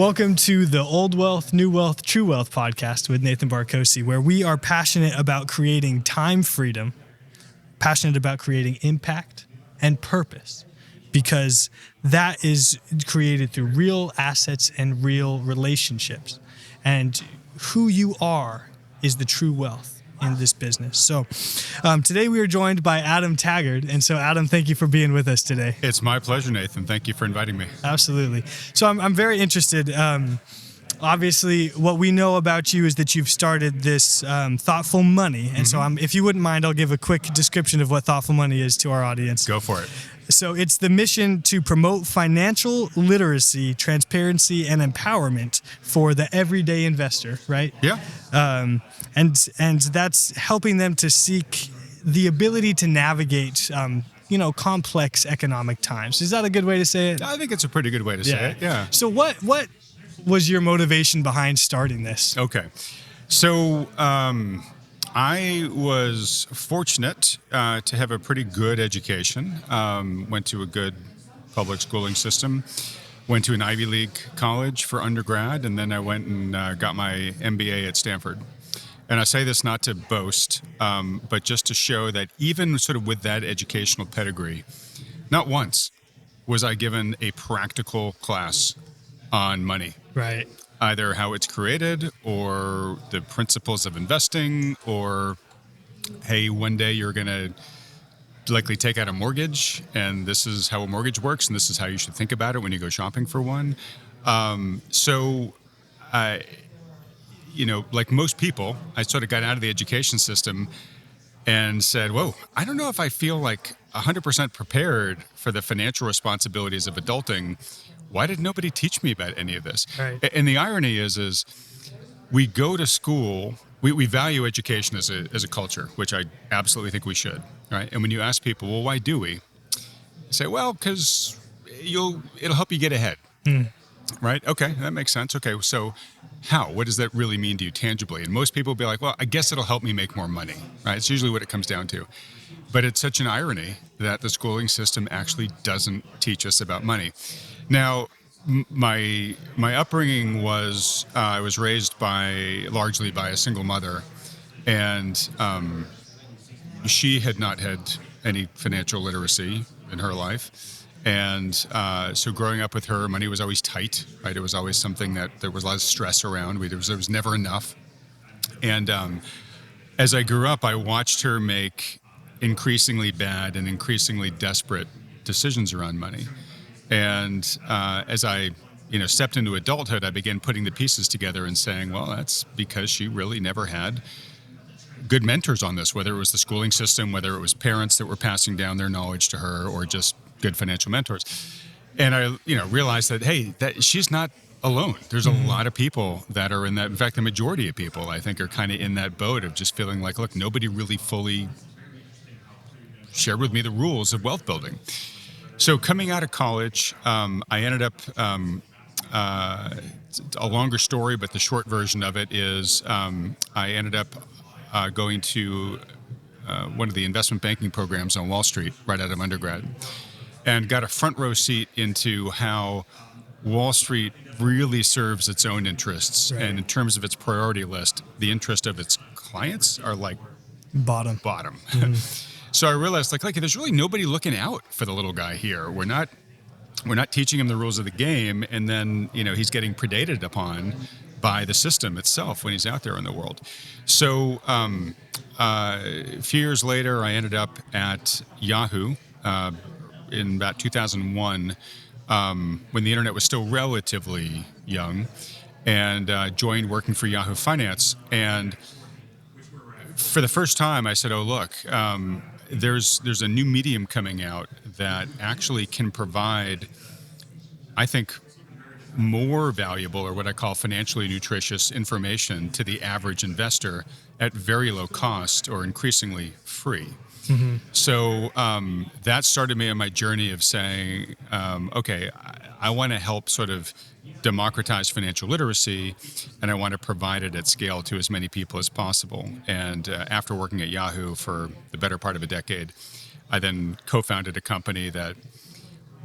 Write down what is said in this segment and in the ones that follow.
Welcome to the Old Wealth, New Wealth, True Wealth podcast with Nathan Barkocy, where we are passionate about creating time freedom, passionate about creating impact and purpose, because that is created through real assets and real relationships. And who you are is the true wealth in this business. So today we are joined by Adam Taggart. And so Adam, thank you for being with us today. It's my pleasure, Nathan. Thank you for inviting me. Absolutely. So I'm very interested. Obviously, what we know about you is that you've started this Thoughtful Money. And so if you wouldn't mind, I'll give a quick description of what Thoughtful Money is to our audience. Go for it. So it's the mission to promote financial literacy, transparency, and empowerment for the everyday investor, right? Yeah. And that's helping them to seek the ability to navigate, complex economic times. Is that a good way to say it? I think it's a pretty good way to say it. Yeah. So what was your motivation behind starting this? Okay. So I was fortunate to have a pretty good education. Went to a good public schooling system. Went to an Ivy League college for undergrad, and then I went and got my MBA at Stanford. And I say this not to boast, but just to show that even sort of with that educational pedigree, not once was I given a practical class on money. Right. Either how it's created or the principles of investing or, hey, one day you're going to likely take out a mortgage and this is how a mortgage works and this is how you should think about it when you go shopping for one. Like most people, I sort of got out of the education system and said, whoa, I don't know if I feel like 100% prepared for the financial responsibilities of adulting. Why did nobody teach me about any of this? Right. And the irony is we go to school, we value education as a culture, which I absolutely think we should, right? And when you ask people, well, why do we? They say, well, because it'll help you get ahead, right? Okay, that makes sense. Okay, so how? What does that really mean to you tangibly? And most people will be like, well, I guess it'll help me make more money, right? It's usually what it comes down to. But it's such an irony that the schooling system actually doesn't teach us about money. Now, my upbringing was I was raised largely by a single mother, and she had not had any financial literacy in her life. And so growing up with her, money was always tight, right? It was always something that there was a lot of stress around. There was never enough. And as I grew up, I watched her make increasingly bad and increasingly desperate decisions around money. And as I stepped into adulthood, I began putting the pieces together and saying, well, that's because she really never had good mentors on this, whether it was the schooling system, whether it was parents that were passing down their knowledge to her, or just good financial mentors. And I realized that, hey, that she's not alone. There's a lot of people that are in that. In fact, the majority of people, I think, are kind of in that boat of just feeling like, look, nobody really fully shared with me the rules of wealth building. So coming out of college, I ended up, a longer story, but the short version of it is I ended up going to one of the investment banking programs on Wall Street right out of undergrad, and got a front row seat into how Wall Street really serves its own interests. Right. And in terms of its priority list, the interest of its clients are like bottom. So I realized, like, there's really nobody looking out for the little guy here. We're not teaching him the rules of the game, and then he's getting predated upon by the system itself when he's out there in the world. So a few years later, I ended up at Yahoo in about 2001, when the internet was still relatively young, and joined working for Yahoo Finance. And for the first time, I said, oh, look, there's a new medium coming out that actually can provide, I think, more valuable, or what I call financially nutritious information to the average investor at very low cost or increasingly free. So that started me on my journey of saying, okay, I want to help sort of democratize financial literacy, and I want to provide it at scale to as many people as possible. And after working at Yahoo for the better part of a decade, I then co-founded a company that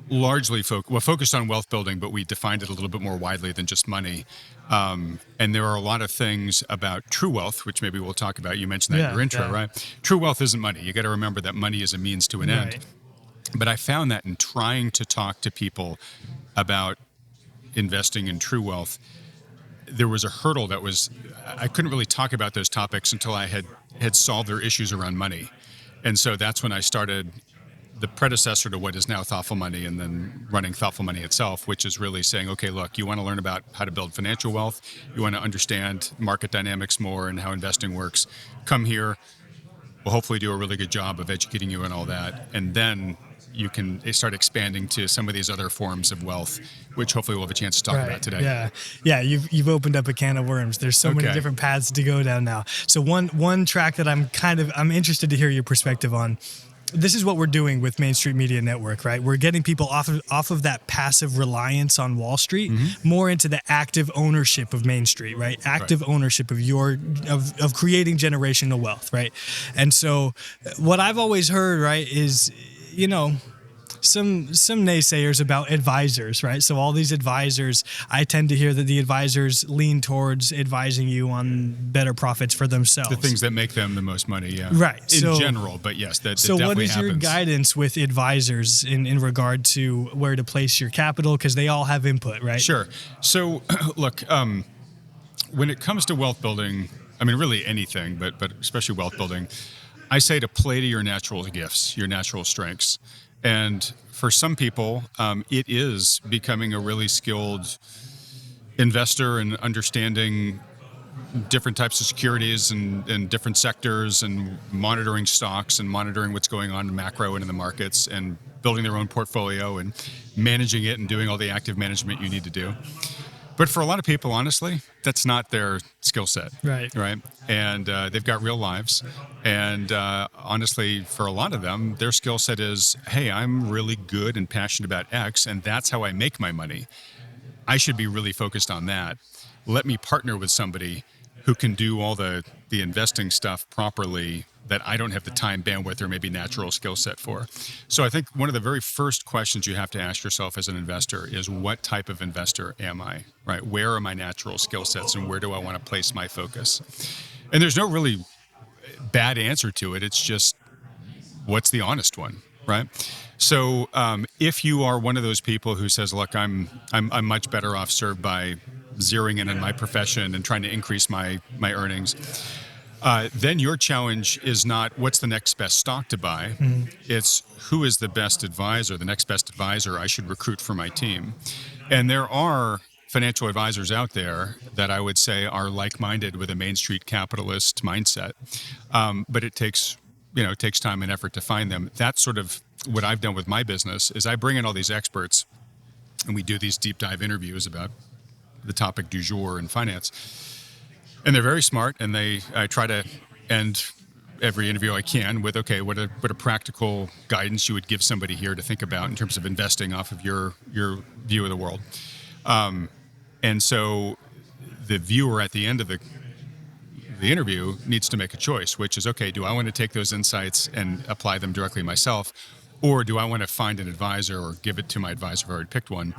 largely focused on wealth building, but we defined it a little bit more widely than just money. And there are a lot of things about true wealth, which maybe we'll talk about. You mentioned that in your intro, right? True wealth isn't money. You got to remember that money is a means to an end. But I found that in trying to talk to people about investing in true wealth, there was a hurdle I couldn't really talk about those topics until I had solved their issues around money. And so that's when I started the predecessor to what is now Thoughtful Money, and then running Thoughtful Money itself, which is really saying, okay, look, you want to learn about how to build financial wealth, you want to understand market dynamics more and how investing works, come here. We'll hopefully do a really good job of educating you on all that. And then you can start expanding to some of these other forms of wealth, which hopefully we'll have a chance to talk about today. Yeah. You've opened up a can of worms. There's so many different paths to go down now. So one track that I'm interested to hear your perspective on. This is what we're doing with Main Street Media Network, right? We're getting people off of that passive reliance on Wall Street, more into the active ownership of Main Street, right? Active ownership of of creating generational wealth, right? And so what I've always heard, right, is, some naysayers about advisors, right? So all these advisors, I tend to hear that the advisors lean towards advising you on better profits for themselves. The things that make them the most money, yeah. Right. In general, but yes, that definitely happens. So what is your guidance with advisors in regard to where to place your capital? Because they all have input, right? Sure. So look, when it comes to wealth building, I mean, really anything, but especially wealth building, I say to play to your natural gifts, your natural strengths. And for some people, it is becoming a really skilled investor and understanding different types of securities and different sectors and monitoring stocks and monitoring what's going on in macro and in the markets and building their own portfolio and managing it and doing all the active management you need to do. But for a lot of people, honestly, that's not their skill set. Right. And they've got real lives. And honestly, for a lot of them, their skill set is, hey, I'm really good and passionate about X, and that's how I make my money. I should be really focused on that. Let me partner with somebody who can do all the investing stuff properly that I don't have the time, bandwidth, or maybe natural skill set for. So I think one of the very first questions you have to ask yourself as an investor is, what type of investor am I, right? Where are my natural skill sets and where do I want to place my focus? And there's no really bad answer to it. It's just, what's the honest one, right? So if you are one of those people who says, look, I'm much better off served by zeroing in on my profession and trying to increase my earnings, then your challenge is not what's the next best stock to buy. It's who is the best advisor, the next best advisor I should recruit for my team. And there are financial advisors out there that I would say are like-minded with a Main Street capitalist mindset. But it takes time and effort to find them. That's sort of what I've done with my business, is I bring in all these experts and we do these deep dive interviews about the topic du jour in finance. And they're very smart, and I try to end every interview I can with, okay, what a practical guidance you would give somebody here to think about in terms of investing off of your view of the world. And so the viewer at the end of the interview needs to make a choice, which is, okay, do I want to take those insights and apply them directly myself, or do I want to find an advisor or give it to my advisor if I already picked one,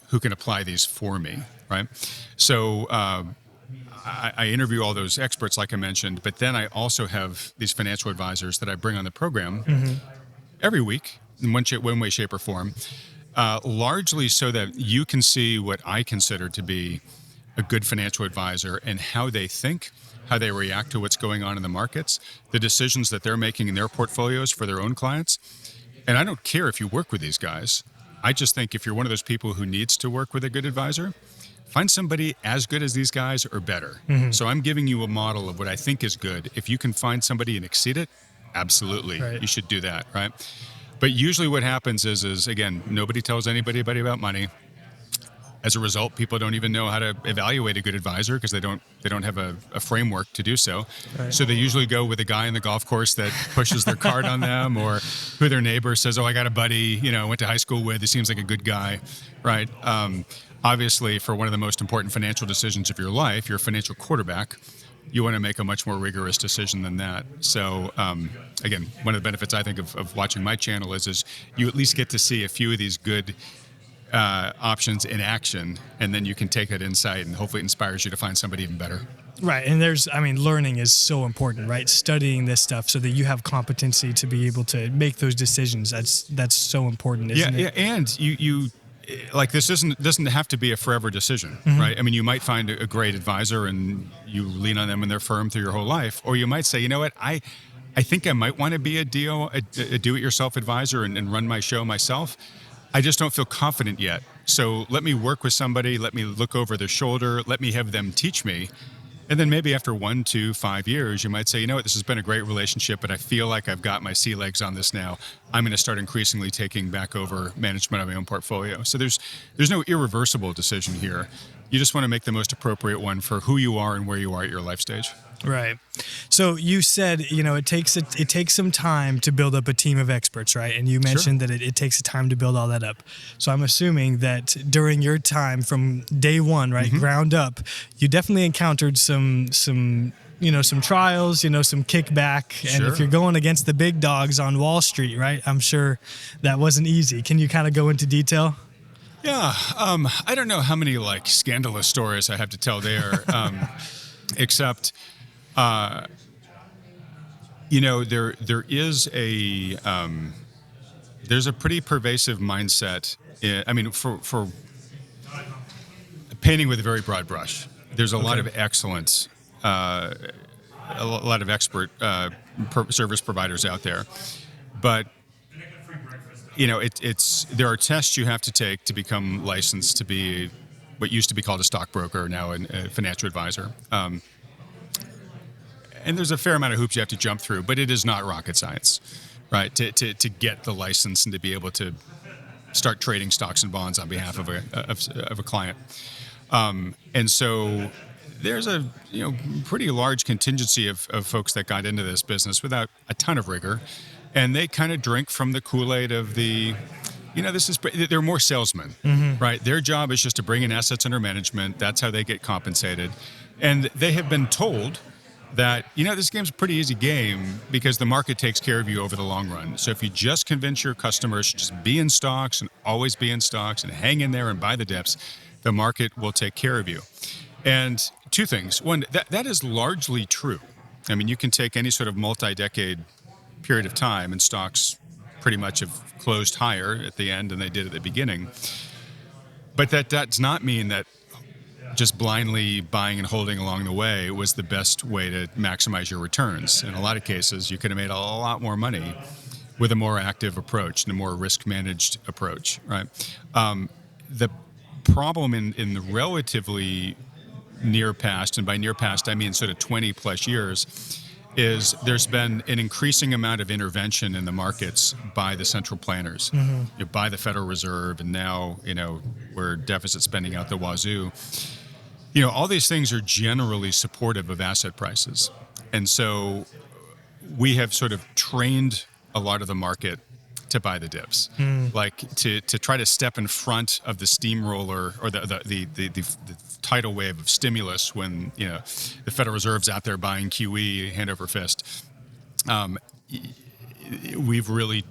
who can apply these for me, right? So I interview all those experts, like I mentioned, but then I also have these financial advisors that I bring on the program every week in one way, shape, or form, largely so that you can see what I consider to be a good financial advisor and how they think, how they react to what's going on in the markets, the decisions that they're making in their portfolios for their own clients. And I don't care if you work with these guys. I just think if you're one of those people who needs to work with a good advisor, find somebody as good as these guys or better. So I'm giving you a model of what I think is good. If you can find somebody and exceed it, absolutely, you should do that, right? But usually what happens is again, nobody tells anybody about money. As a result, people don't even know how to evaluate a good advisor because they don't have a framework to do so. So they usually go with a guy on the golf course that pushes their card on them, or who their neighbor says, oh, I got a buddy, I went to high school with, he seems like a good guy, right? Obviously, for one of the most important financial decisions of your life, your financial quarterback, you want to make a much more rigorous decision than that. So again, one of the benefits I think of watching my channel is you at least get to see a few of these good options in action, and then you can take that insight and hopefully it inspires you to find somebody even better. Right. And learning is so important, right? Studying this stuff so that you have competency to be able to make those decisions. That's so important, isn't it? Yeah. And you like, this doesn't have to be a forever decision, right? I mean, you might find a great advisor and you lean on them and their firm through your whole life, or you might say, you know what, I think I might want to be a do-it-yourself advisor and run my show myself. I just don't feel confident yet. So let me work with somebody, let me look over their shoulder, let me have them teach me. And then maybe after 1 to 5 years, you might say, you know what, this has been a great relationship, but I feel like I've got my sea legs on this now. I'm going to start increasingly taking back over management of my own portfolio. So there's no irreversible decision here. You just want to make the most appropriate one for who you are and where you are at your life stage. Right. So you said, it takes some time to build up a team of experts, right? And you mentioned that it takes time to build all that up. So I'm assuming that during your time from day one, right, ground up, you definitely encountered some trials, some kickback. And if you're going against the big dogs on Wall Street, right, I'm sure that wasn't easy. Can you kind of go into detail? Yeah. I don't know how many scandalous stories I have to tell there, except... there is there's a pretty pervasive mindset. For painting with a very broad brush, there's a lot of excellence, a lot of expert service providers out there, but there are tests you have to take to become licensed to be what used to be called a stockbroker, now a financial advisor. And there's a fair amount of hoops you have to jump through, but it is not rocket science, right? To get the license and to be able to start trading stocks and bonds on behalf of a client. And so there's a pretty large contingency of folks that got into this business without a ton of rigor, and they kind of drink from the Kool-Aid of the. They're more salesmen, right? Their job is just to bring in assets under management. That's how they get compensated, and they have been told that, this game's a pretty easy game because the market takes care of you over the long run. So if you just convince your customers to just be in stocks and always be in stocks and hang in there and buy the dips, the market will take care of you. And two things. One, that is largely true. I mean, you can take any sort of multi-decade period of time and stocks pretty much have closed higher at the end than they did at the beginning. But that does not mean that just blindly buying and holding along the way was the best way to maximize your returns. In a lot of cases, you could have made a lot more money with a more active approach and a more risk-managed approach, right? The problem in the relatively near past, and by near past, I mean sort of 20 plus years, is there's been an increasing amount of intervention in the markets by the central planners, by the Federal Reserve, and now, we're deficit spending out the wazoo. All these things are generally supportive of asset prices. And so we have sort of trained a lot of the market to buy the dips, to try to step in front of the steamroller or the tidal wave of stimulus when, the Federal Reserve's out there buying QE hand over fist. We've really,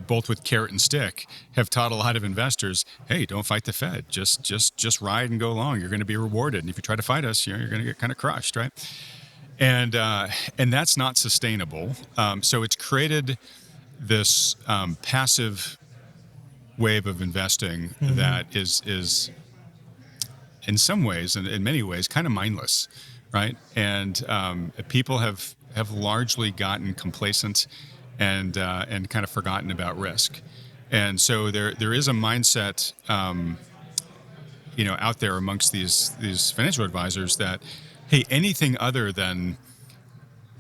both with carrot and stick, have taught a lot of investors, hey, don't fight the Fed. Just ride and go along. You're going to be rewarded. And if you try to fight us, you're going to get kind of crushed, right? And that's not sustainable. So it's created this passive wave of investing that is in some ways, and in many ways, kind of mindless, right? And people have largely gotten complacent and kind of forgotten about risk. And so there is a mindset, out there amongst these financial advisors that, hey, anything other than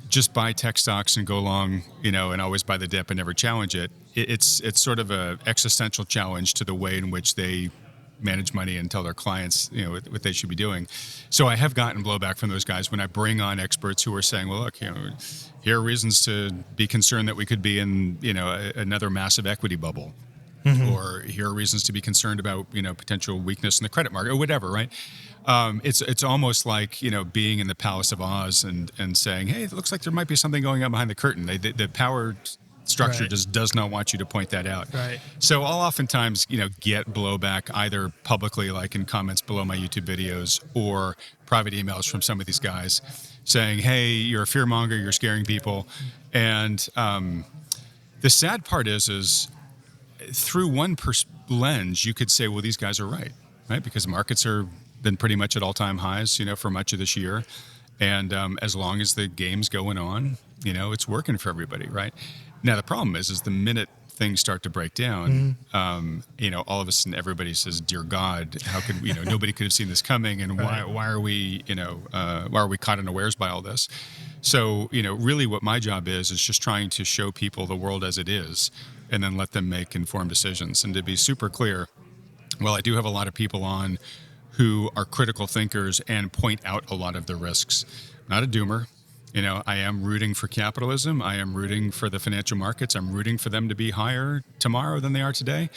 just buy tech stocks and go long, and always buy the dip and never challenge it. It's sort of a existential challenge to the way in which they manage money and tell their clients, what they should be doing. So I have gotten blowback from those guys when I bring on experts who are saying, well, look, here are reasons to be concerned that we could be in, another massive equity bubble. Or here are reasons to be concerned about, potential weakness in the credit market or whatever, right? It's almost like, being in the Palace of Oz and saying, hey, it looks like there might be something going on behind the curtain. The power structure Right. just does not want you to point that out. Right. So I'll oftentimes, get blowback either publicly, like in comments below my YouTube videos, or private emails from some of these guys saying, hey, you're a fear monger, you're scaring people. And the sad part is through one lens, you could say, well, these guys are right? Because markets are been pretty much at all-time highs, for much of this year. And as long as the game's going on, it's working for everybody, right? Now, the problem is the minute things start to break down, all of a sudden everybody says, dear God, how could, nobody could have seen this coming. And why are we, why are we caught unawares by all this? So, really what my job is just trying to show people the world as it is and then let them make informed decisions. And to be super clear, well, I do have a lot of people on who are critical thinkers and point out a lot of the risks. I'm not a doomer. I am rooting for capitalism. I am rooting for the financial markets. I'm rooting for them to be higher tomorrow than they are today.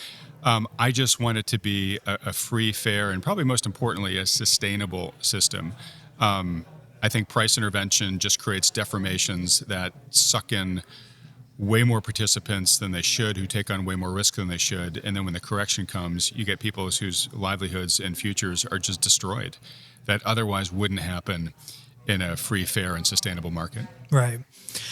I just want it to be a free, fair, and probably most importantly, a sustainable system. I think price intervention just creates deformations that suck in way more participants than they should, who take on way more risk than they should. And then when the correction comes, you get people whose livelihoods and futures are just destroyed that otherwise wouldn't happen in a free, fair, and sustainable market. Right.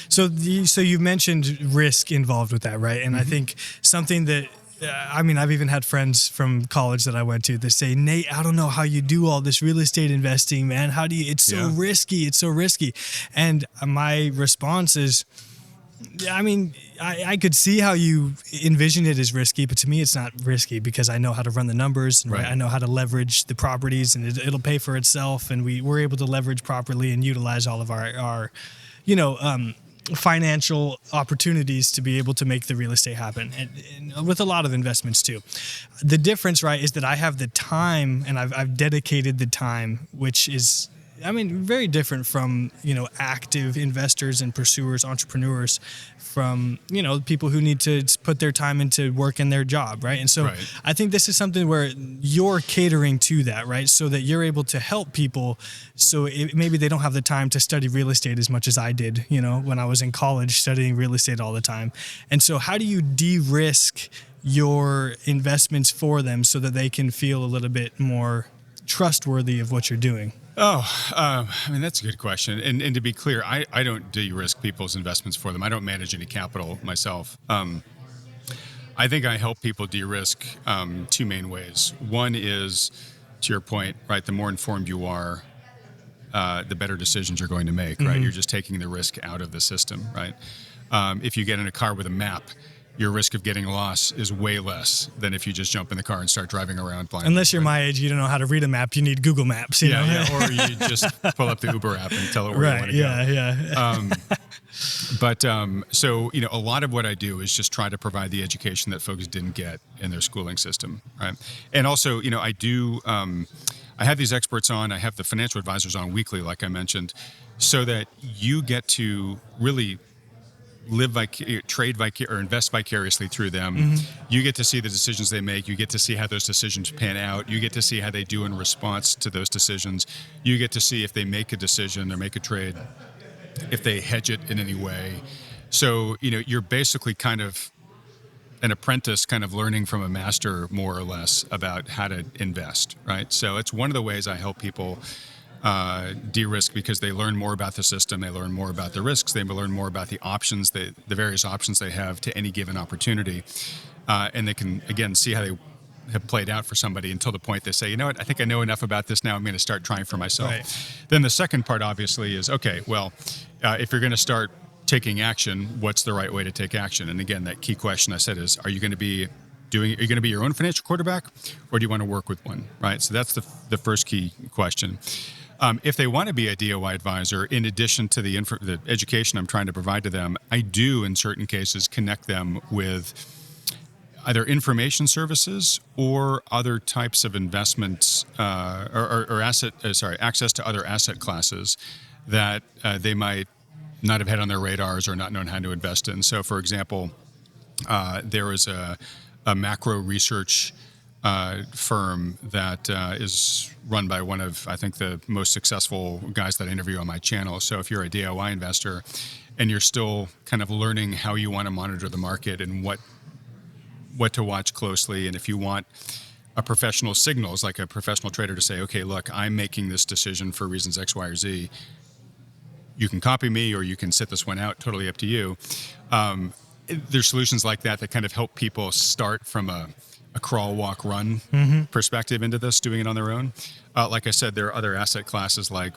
So you mentioned risk involved with that, right? And I think something that, I've even had friends from college that I went to that say, Nate, I don't know how you do all this real estate investing, man. How do you, it's so risky. It's so risky. And my response is, I could see how you envision it as risky, but to me, it's not risky because I know how to run the numbers, and I know how to leverage the properties, and it'll pay for itself. And we're able to leverage properly and utilize all of our financial opportunities to be able to make the real estate happen, and with a lot of investments too. The difference, right, is that I have the time, and I've dedicated the time, which is, very different from, active investors and pursuers, entrepreneurs, from, people who need to put their time into work in their job, right? And so I think this is something where you're catering to that, right? So that you're able to help people. So maybe they don't have the time to study real estate as much as I did, when I was in college studying real estate all the time. And so how do you de-risk your investments for them so that they can feel a little bit more trustworthy of what you're doing? That's a good question. And to be clear, I don't de-risk people's investments for them. I don't manage any capital myself. I think I help people de-risk two main ways. One is, to your point, right, the more informed you are, the better decisions you're going to make, right? You're just taking the risk out of the system, right? If you get in a car with a map, your risk of getting lost is way less than if you just jump in the car and start driving around blindly. Unless you're my age, you don't know how to read a map. You need Google Maps, you know? Or you just pull up the Uber app and tell it where you want to go. So, a lot of what I do is just try to provide the education that folks didn't get in their schooling system, right? And also, I do, I have these experts on, I have the financial advisors on weekly, like I mentioned, so that you get to really invest vicariously through them. You get to see the decisions they make. You get to see how those decisions pan out. You get to see how they do in response to those decisions. You get to see if they make a decision or make a trade, if they hedge it in any way. So, you're basically kind of an apprentice kind of learning from a master, more or less, about how to invest, right? So it's one of the ways I help people de-risk, because they learn more about the system, they learn more about the risks, they learn more about the options, the various options they have to any given opportunity, and they can, again, see how they have played out for somebody until the point they say, you know what, I think I know enough about this now, I'm going to start trying for myself. Then the second part, obviously, is, okay, well, if you're going to start taking action, what's the right way to take action? And again, that key question I said is, are you going to be your own financial quarterback, or do you want to work with one, right? So that's the first key question. If they want to be a DOI advisor, in addition to the education I'm trying to provide to them, I do, in certain cases, connect them with either information services or other types of investments or access to other asset classes that they might not have had on their radars or not known how to invest in. So, for example, there is a macro research firm that is run by one of, I think, the most successful guys that I interview on my channel. So if you're a DIY investor and you're still kind of learning how you want to monitor the market and what to watch closely, and if you want a professional signals, like a professional trader, to say, okay, look, I'm making this decision for reasons X, Y, or Z, you can copy me or you can sit this one out, totally up to you. There's solutions like that that kind of help people start from a crawl, walk, run perspective into this, doing it on their own. Like I said, there are other asset classes like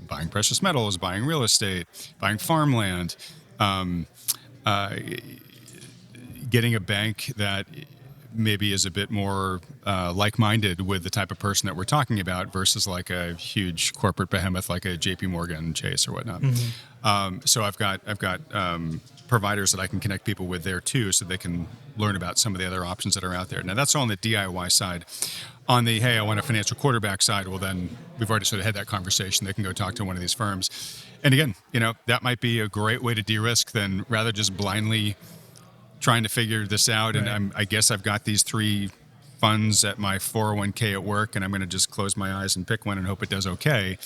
buying precious metals, buying real estate, buying farmland, getting a bank that maybe is a bit more like-minded with the type of person that we're talking about versus like a huge corporate behemoth like a JP Morgan, Chase, or whatnot. So I've got providers that I can connect people with there too, so they can learn about some of the other options that are out there. Now that's all on the DIY side. On the, hey, I want a financial quarterback side, well then we've already sort of had that conversation. They can go talk to one of these firms. And again, that might be a great way to de-risk than rather just blindly trying to figure this out. Right. And I guess I've got these 3 funds at my 401k at work, and I'm going to just close my eyes and pick one and hope it does okay.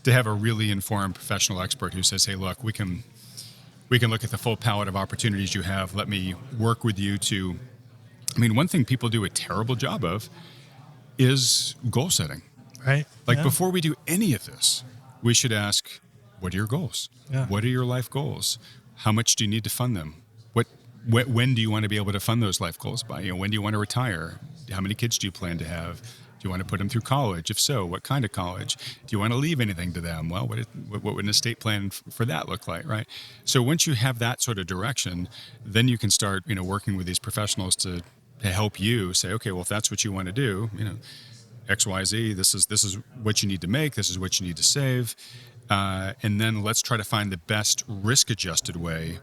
To have a really informed professional expert who says, hey, look, we can look at the full palette of opportunities you have. Let me work with you to, one thing people do a terrible job of is goal setting. Right. Like before we do any of this, we should ask, what are your goals? Yeah. What are your life goals? How much do you need to fund them? When do you want to be able to fund those life goals by? When do you want to retire? How many kids do you plan to have? Do you want to put them through college? If so, what kind of college? Do you want to leave anything to them? Well, what would an estate plan for that look like, right? So once you have that sort of direction, then you can start, working with these professionals to help you say, okay, well, if that's what you want to do, X, Y, Z, this is what you need to make. This is what you need to save. And then let's try to find the best risk-adjusted way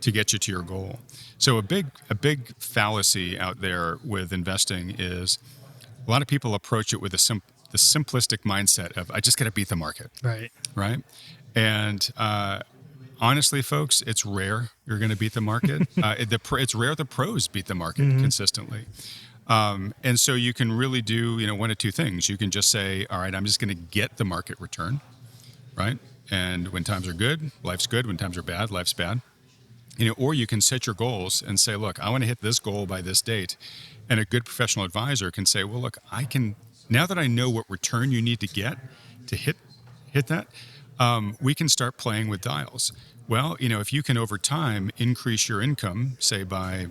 to get you to your goal. So a big fallacy out there with investing is a lot of people approach it with the simplistic mindset of, I just got to beat the market. Right. And honestly, folks, it's rare you're going to beat the market. It's rare the pros beat the market consistently. And so you can really do, one of two things. You can just say, all right, I'm just going to get the market return, right? And when times are good, life's good. When times are bad, life's bad. Or you can set your goals and say, look, I want to hit this goal by this date. And a good professional advisor can say, well, look, now that I know what return you need to get to hit that, we can start playing with dials. Well, if you can over time increase your income, say by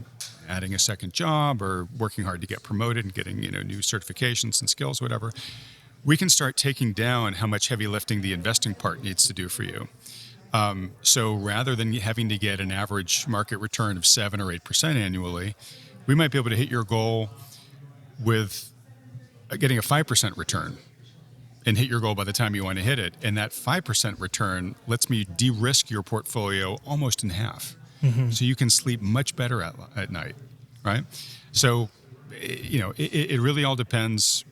adding a second job or working hard to get promoted and getting, new certifications and skills, whatever, we can start taking down how much heavy lifting the investing part needs to do for you. So rather than having to get an average market return of 7 or 8% annually, we might be able to hit your goal with getting a 5% return and hit your goal by the time you want to hit it. And that 5% return lets me de-risk your portfolio almost in half. So you can sleep much better at night, right? So, it really all depends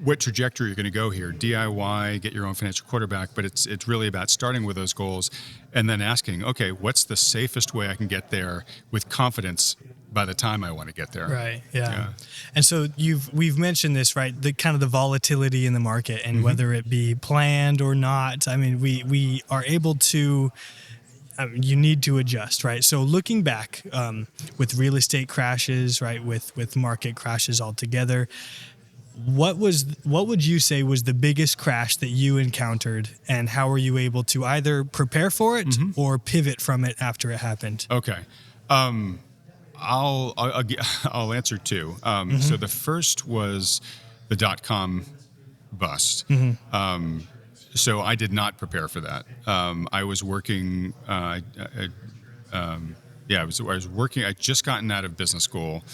what trajectory you're going to go here. DIY, get your own financial quarterback, but it's really about starting with those goals and then asking, okay, what's the safest way I can get there with confidence by the time I want to get there? Right. Yeah. And so we've mentioned this, right? The kind of the volatility in the market and whether it be planned or not. We are able to. You need to adjust, right? So looking back with real estate crashes, right, with market crashes altogether, what would you say was the biggest crash that you encountered, and how were you able to either prepare for it or pivot from it after it happened? Okay, I'll answer 2. So the first was the .com bust. So I did not prepare for that. I was working. I was working. I'd just gotten out of business school.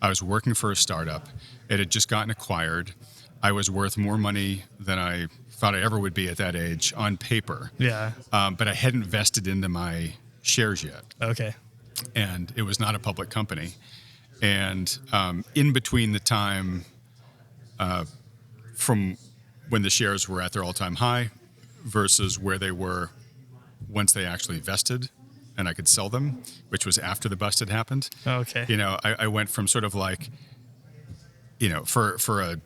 I was working for a startup. It had just gotten acquired. I was worth more money than I thought I ever would be at that age on paper. Yeah. But I hadn't vested into my shares yet. Okay. And it was not a public company. And in between the time from when the shares were at their all-time high versus where they were once they actually vested and I could sell them, which was after the bust had happened. Okay. I went from sort of like for a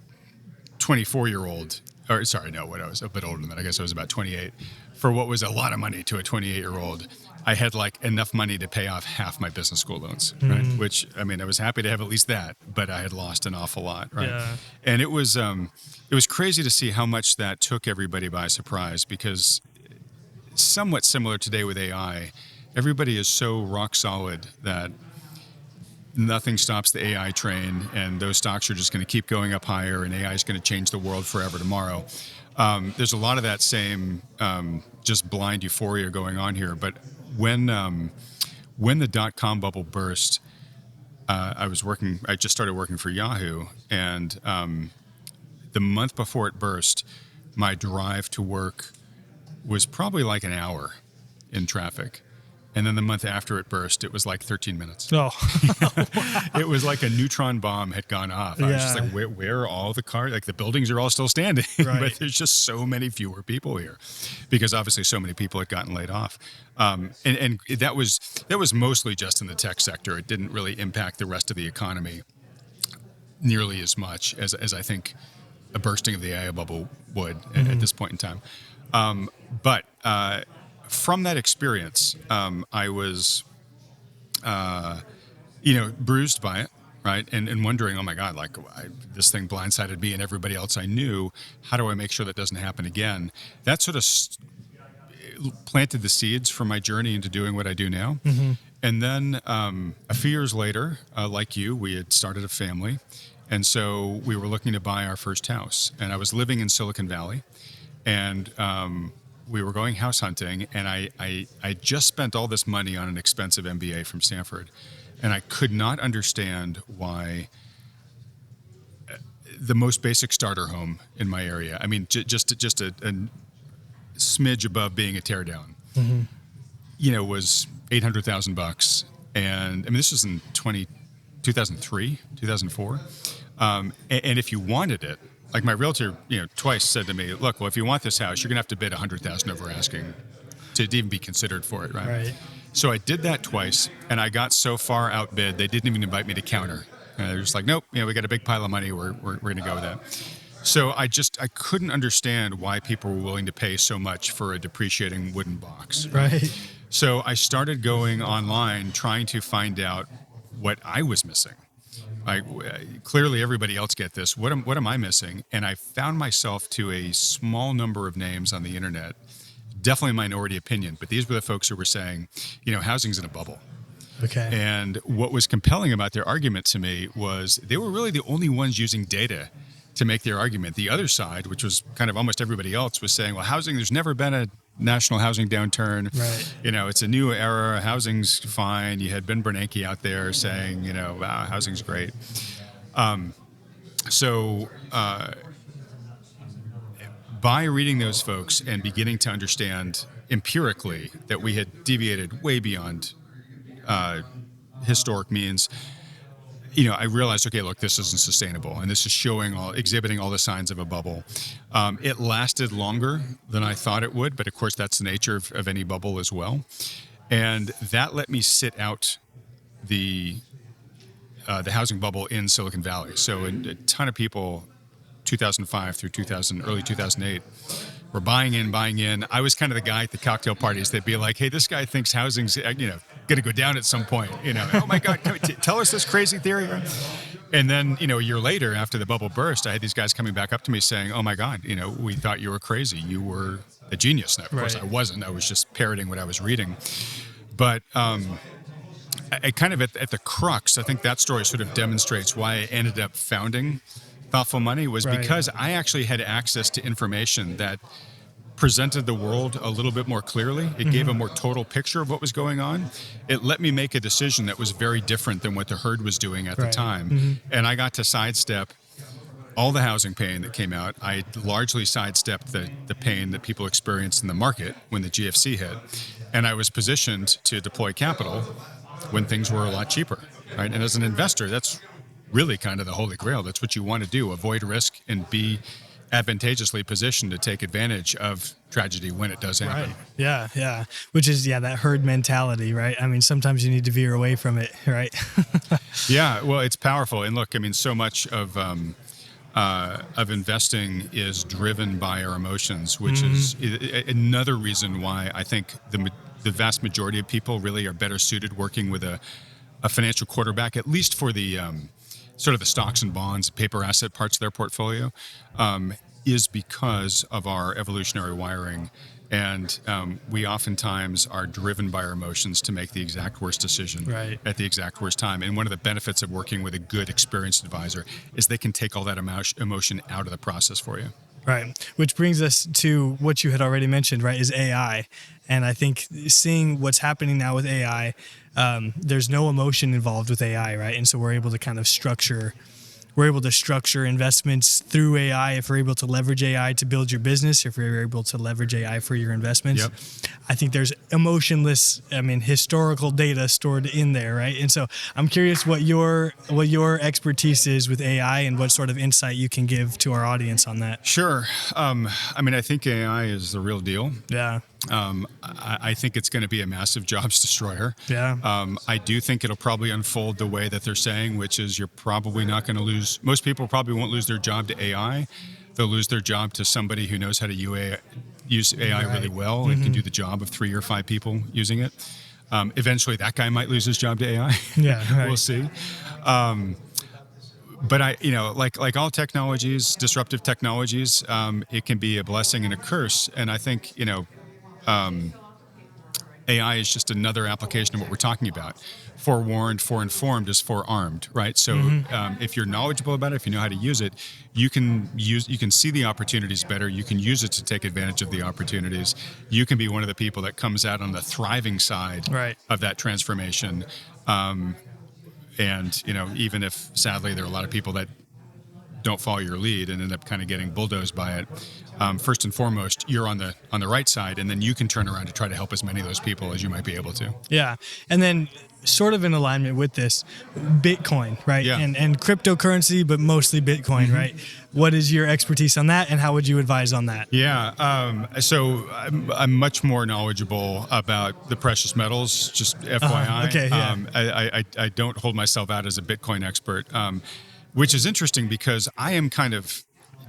24-year-old, or sorry, no, what I was a bit older than that. I guess I was about 28. For what was a lot of money to a 28-year-old, I had like enough money to pay off half my business school loans, right? Which, I mean, I was happy to have at least that, but I had lost an awful lot, right? Yeah. And it was crazy to see how much that took everybody by surprise, because somewhat similar today with AI, everybody is so rock solid that nothing stops the AI train, and those stocks are just going to keep going up higher, and AI is going to change the world forever tomorrow. There's a lot of that same just blind euphoria going on here. But when the dot-com bubble burst, I just started working for Yahoo, and the month before it burst, my drive to work was probably like an hour in traffic. And then the month after it burst, it was like 13 minutes. Oh, It was like a neutron bomb had gone off. I was just like, where are all the cars? Like, the buildings are all still standing, Right. but there's just so many fewer people here, because obviously so many people had gotten laid off. And that was mostly just in the tech sector. It didn't really impact the rest of the economy nearly as much as I think a bursting of the AI bubble would at this point in time. But from that experience, I was, bruised by it, right? And wondering, oh my God, like, this thing blindsided me and everybody else I knew. How do I make sure that doesn't happen again? That sort of planted the seeds for my journey into doing what I do now. And then a few years later, like you, we had started a family. And so we were looking to buy our first house. And I was living in Silicon Valley. And we were going house hunting, and I just spent all this money on an expensive MBA from Stanford, and I could not understand why the most basic starter home in my area, I mean, just a smidge above being a teardown, was $800,000, and I mean, this was in 2003, 2004, and if you wanted it, like, my realtor, twice said to me, look, well, if you want this house, you're going to have to bid $100,000 over asking to even be considered for it, right? Right. So I did that twice, and I got so far outbid, they didn't even invite me to counter. They're just like, nope, we got a big pile of money, we're going to go with that. So I couldn't understand why people were willing to pay so much for a depreciating wooden box. Right. So I started going online, trying to find out what I was missing. Clearly everybody else get this. What am I missing? And I found myself to a small number of names on the internet, definitely a minority opinion, but these were the folks who were saying, housing's in a bubble. Okay. And what was compelling about their argument to me was they were really the only ones using data to make their argument. The other side, which was kind of almost everybody else, was saying, well, housing, there's never been a national housing downturn. Right. It's a new era. Housing's fine. You had Ben Bernanke out there saying, wow, housing's great. So by reading those folks and beginning to understand empirically that we had deviated way beyond historic means, I realized, okay, look, this isn't sustainable, and this is exhibiting all the signs of a bubble. It lasted longer than I thought it would, but of course that's the nature of any bubble as well. And that let me sit out the housing bubble in Silicon Valley. So a ton of people, 2005 through early 2008, were buying in. I was kind of the guy at the cocktail parties. They'd be like, hey, this guy thinks housing's, going to go down at some point. Oh my God, tell us this crazy theory. And then, a year later, after the bubble burst, I had these guys coming back up to me saying, oh my God, we thought you were crazy. You were a genius. And of course I wasn't. I was just parroting what I was reading. But I kind of at the crux, I think that story sort of demonstrates why I ended up founding Thoughtful Money, was because I actually had access to information that presented the world a little bit more clearly. It gave a more total picture of what was going on. It let me make a decision that was very different than what the herd was doing at the time. And I got to sidestep all the housing pain that came out. I largely sidestepped the pain that people experienced in the market when the GFC hit. And I was positioned to deploy capital when things were a lot cheaper, right? And as an investor, that's really kind of the holy grail. That's what you want to do: avoid risk and be advantageously positioned to take advantage of tragedy when it does happen. Right. Yeah. Yeah. Which is, that herd mentality, right? I mean, sometimes you need to veer away from it, right? Yeah. Well, it's powerful. And look, I mean, so much of investing is driven by our emotions, which is another reason why I think the vast majority of people really are better suited working with a financial quarterback, at least for the sort of the stocks and bonds, paper asset parts of their portfolio, is because of our evolutionary wiring. And we oftentimes are driven by our emotions to make the exact worst decision at the exact worst time. And one of the benefits of working with a good, experienced advisor is they can take all that emotion out of the process for you. Right. Which brings us to what you had already mentioned, right, is AI. And I think seeing what's happening now with AI, there's no emotion involved with AI, right? And so we're able to kind of structure investments through AI. If we're able to leverage AI to build your business, if we're able to leverage AI for your investments, I think there's historical data stored in there, right? And so I'm curious what your expertise is with AI and what sort of insight you can give to our audience on that. Sure. I think AI is the real deal. Yeah. I think it's going to be a massive jobs destroyer. Yeah. I do think it'll probably unfold the way that they're saying, which is you're probably not going to lose. Most people probably won't lose their job to AI. They'll lose their job to somebody who knows how to use AI really well and can do the job of 3 or 5 people using it. Eventually, that guy might lose his job to AI. Yeah, right. We'll see. But like all technologies, disruptive technologies, it can be a blessing and a curse. And I think, AI is just another application of what we're talking about. Forewarned, foreinformed is forearmed, right? So if you're knowledgeable about it, if you know how to use it, you can see the opportunities better. You can use it to take advantage of the opportunities. You can be one of the people that comes out on the thriving side of that transformation. And even if sadly there are a lot of people that don't follow your lead and end up kind of getting bulldozed by it, first and foremost, you're on the right side, and then you can turn around to try to help as many of those people as you might be able to. Yeah, and then sort of in alignment with this, Bitcoin, right? Yeah. And cryptocurrency, but mostly Bitcoin, right? What is your expertise on that, and how would you advise on that? Yeah, so I'm much more knowledgeable about the precious metals, just FYI. Okay, yeah. I don't hold myself out as a Bitcoin expert, which is interesting because I am kind of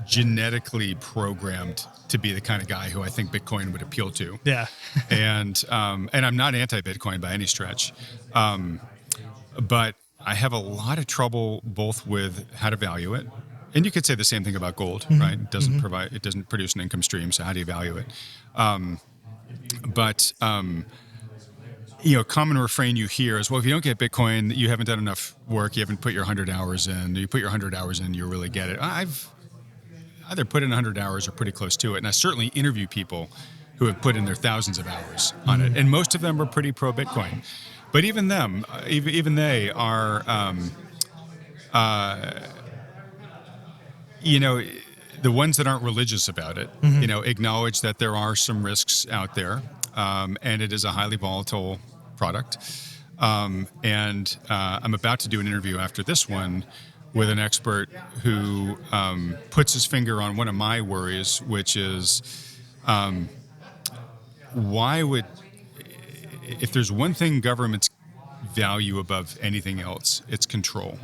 genetically programmed to be the kind of guy who I think Bitcoin would appeal to. Yeah. and I'm not anti-Bitcoin by any stretch. But I have a lot of trouble both with how to value it. And you could say the same thing about gold, right? It doesn't it doesn't produce an income stream. So how do you value it? Common refrain you hear is, well, if you don't get Bitcoin, you haven't done enough work. You haven't put your 100 hours in. You put your 100 hours in, you really get it. I've either put in 100 hours or pretty close to it. And I certainly interview people who have put in their thousands of hours on it. And most of them are pretty pro Bitcoin. But even them, even they are, the ones that aren't religious about it, acknowledge that there are some risks out there. And it is a highly volatile product. I'm about to do an interview after this one with an expert who puts his finger on one of my worries, which is if there's one thing governments value above anything else, it's control.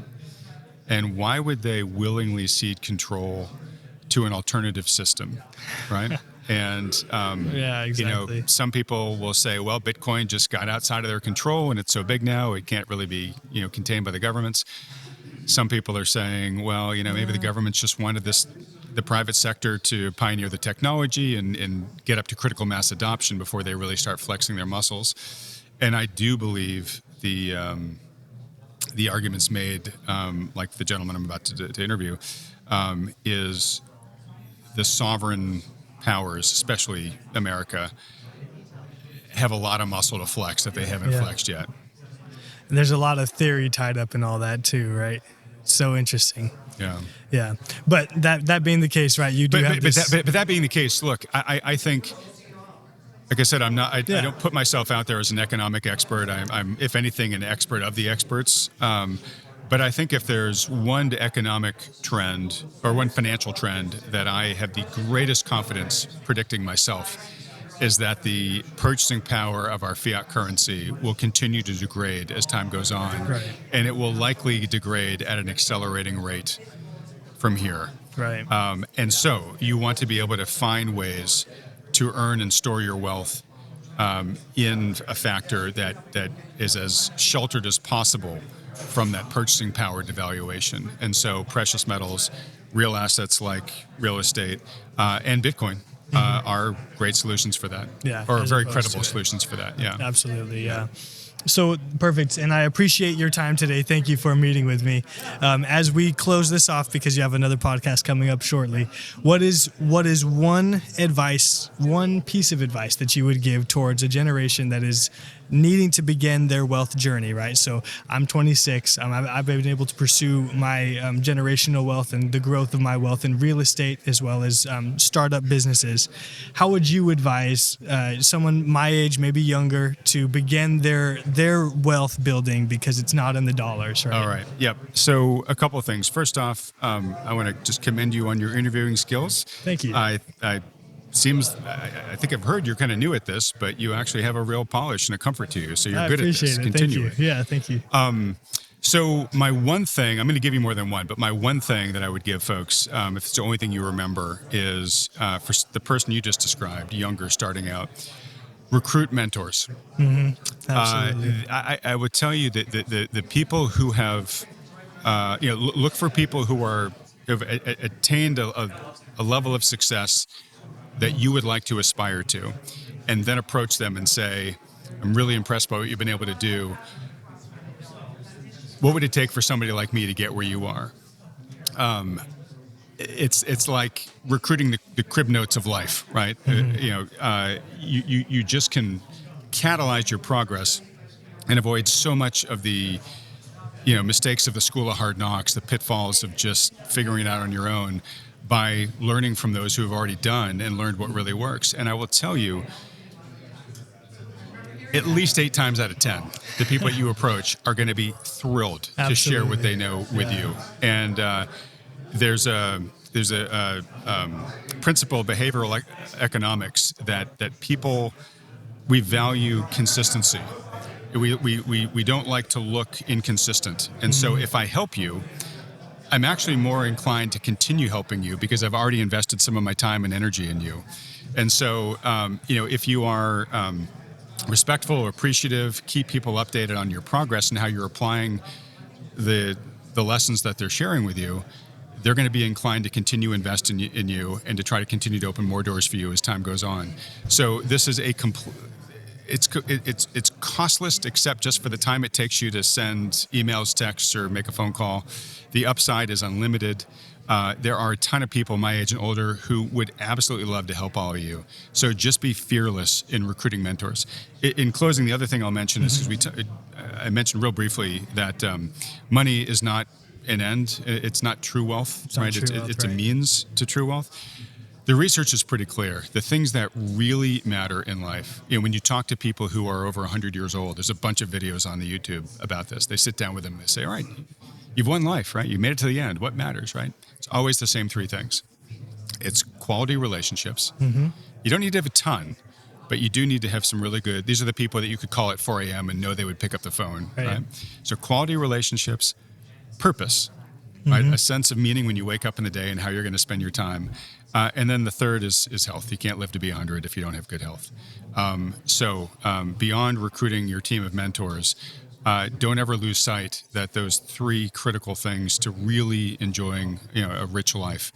And why would they willingly cede control to an alternative system, right? And, yeah, exactly. Some people will say, well, Bitcoin just got outside of their control and it's so big now, it can't really be, contained by the governments. Some people are saying, well, maybe the governments just wanted the private sector to pioneer the technology and get up to critical mass adoption before they really start flexing their muscles. And I do believe the arguments made, like the gentleman I'm about to interview, is the sovereign powers, especially America, have a lot of muscle to flex that they haven't flexed yet. And there's a lot of theory tied up in all that too, right? So interesting. Yeah. But that being the case, right? You do have this. But that being the case, look, I think, like I said, I don't put myself out there as an economic expert. I'm if anything, an expert of the experts. But I think if there's one economic trend or one financial trend that I have the greatest confidence predicting myself, is that the purchasing power of our fiat currency will continue to degrade as time goes on. Right. And it will likely degrade at an accelerating rate from here. Right. And so you want to be able to find ways to earn and store your wealth in a factor that is as sheltered as possible from that purchasing power devaluation. And so precious metals, real assets like real estate, and Bitcoin are great solutions for that. Yeah, or as very opposed credible to it. solutions for that. Yeah. Absolutely, yeah. So perfect, and I appreciate your time today. Thank you for meeting with me. As we close this off, because you have another podcast coming up shortly, what is one piece of advice that you would give towards a generation that is needing to begin their wealth journey, right? So I'm 26. I've been able to pursue my generational wealth and the growth of my wealth in real estate as well as startup businesses. How would you advise someone my age, maybe younger, to begin their wealth building, because it's not in the dollars, right? All right. Yep. So a couple of things. First off, I want to just commend you on your interviewing skills. Thank you. I think I've heard you're kind of new at this, but you actually have a real polish and a comfort to you. So you're good at this. Appreciate it. Continue Thank you. Yeah, thank you. So my one thing, I'm going to give you more than one, but my one thing that I would give folks, if it's the only thing you remember, is for the person you just described, younger, starting out, recruit mentors. Absolutely. I would tell you that the people who have, look for people who have attained a level of success that you would like to aspire to, and then approach them and say, I'm really impressed by what you've been able to do. What would it take for somebody like me to get where you are? It's like recruiting the crib notes of life, right? You just can catalyze your progress and avoid so much of the mistakes of the school of hard knocks, the pitfalls of just figuring it out on your own, by learning from those who have already done and learned what really works. And I will tell you, at least 8 times out of 10, the people you approach are going to be thrilled to share what they know with you. And there's a principle of behavioral economics that people, we value consistency. We don't like to look inconsistent. And so if I help you, I'm actually more inclined to continue helping you because I've already invested some of my time and energy in you. And so, if you are respectful, appreciative, keep people updated on your progress and how you're applying the lessons that they're sharing with you, they're going to be inclined to continue investing in you and to try to continue to open more doors for you as time goes on. So this is it's costless, except just for the time it takes you to send emails, texts, or make a phone call. The upside is unlimited. There are a ton of people my age and older who would absolutely love to help all of you. So just be fearless in recruiting mentors. In closing, the other thing I'll mention is I mentioned real briefly that money is not an end. It's not true wealth, right? It's a means to true wealth. The research is pretty clear. The things that really matter in life, when you talk to people who are over 100 years old, there's a bunch of videos on the YouTube about this. They sit down with them and they say, all right, you've won life, right? You made it to the end. What matters, right? It's always the same 3 things. It's quality relationships. You don't need to have a ton, but you do need to have some really good, these are the people that you could call at 4 a.m. and know they would pick up the phone, right? So quality relationships, purpose, right? A sense of meaning when you wake up in the day and how you're going to spend your time. And then the third is health. You can't live to be 100 if you don't have good health. So beyond recruiting your team of mentors, don't ever lose sight that those 3 critical things to really enjoying a rich life,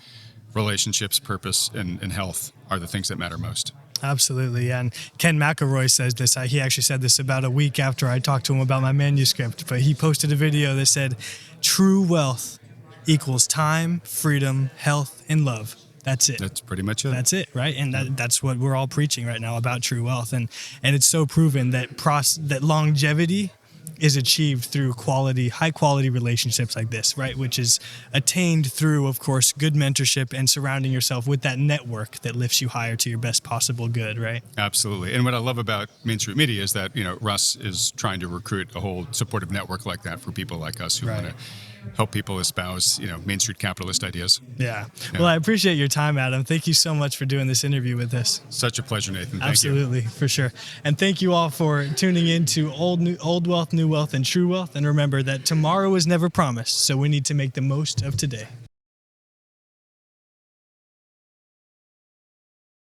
relationships, purpose, and health, are the things that matter most. Absolutely. And Ken McElroy says this. He actually said this about a week after I talked to him about my manuscript, but he posted a video that said, true wealth equals time, freedom, health, and love. That's it. That's pretty much it. That's it, right? And that's what we're all preaching right now about true wealth. And it's so proven that that longevity is achieved through high quality relationships like this, right? Which is attained through, of course, good mentorship and surrounding yourself with that network that lifts you higher to your best possible good, right? Absolutely. And what I love about Main Street Media is that, Russ is trying to recruit a whole supportive network like that for people like us who want to help people espouse, Main Street capitalist ideas. Yeah. Well, I appreciate your time, Adam. Thank you so much for doing this interview with us. Such a pleasure, Nathan. Thank you. Absolutely, for sure. And thank you all for tuning in to Old Wealth, New Wealth, and True Wealth. And remember that tomorrow is never promised, so we need to make the most of today.